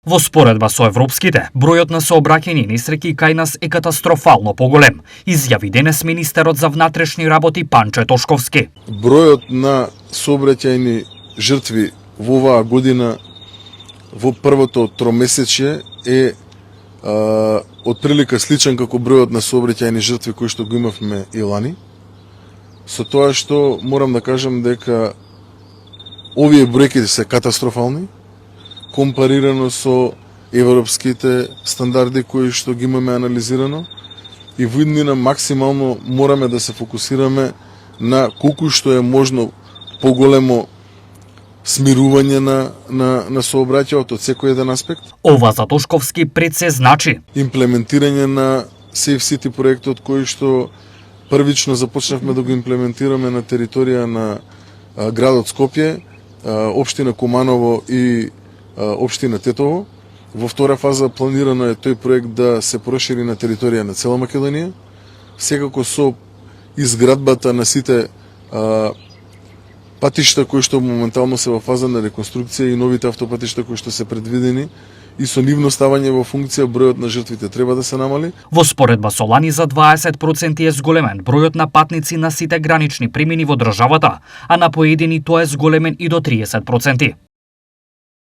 Во споредба со европските, бројот на сообраќајни несреќи кај нас е катастрофално поголем, изјави денес министерот за внатрешни работи Панче Тошковски. Бројот на сообраќајни жртви во оваа година во првото тромесечје е отприлика сличен како бројот на сообраќајни жртви кои што го имавме и лани. Со тоа што морам да кажам дека овие бројки се катастрофални, компарирано со европските стандарди кои што ги имаме анализирано, и во иднина максимално мораме да се фокусираме на колку што е можно поголемо смирување на сообраќајот од секој еден аспект. Ова за Тошковски пред се значи Имплементирање на Safe City проектот кој што првично започнавме да го имплементираме на територија на градот Скопје, општина Куманово и општина Тетово. Во втора фаза планирано е тој проект да се прошири на територија на цела Македонија. Секако со изградбата на сите патишта кои што моментално се во фаза на реконструкција и новите автопатишта кои што се предвидени, и со нивно ставање во функција, бројот на жртвите треба да се намали. Во споредба со лани за 20% е зголемен бројот на патници на сите гранични премини во државата, а на поедини тоа е зголемен и до 30%.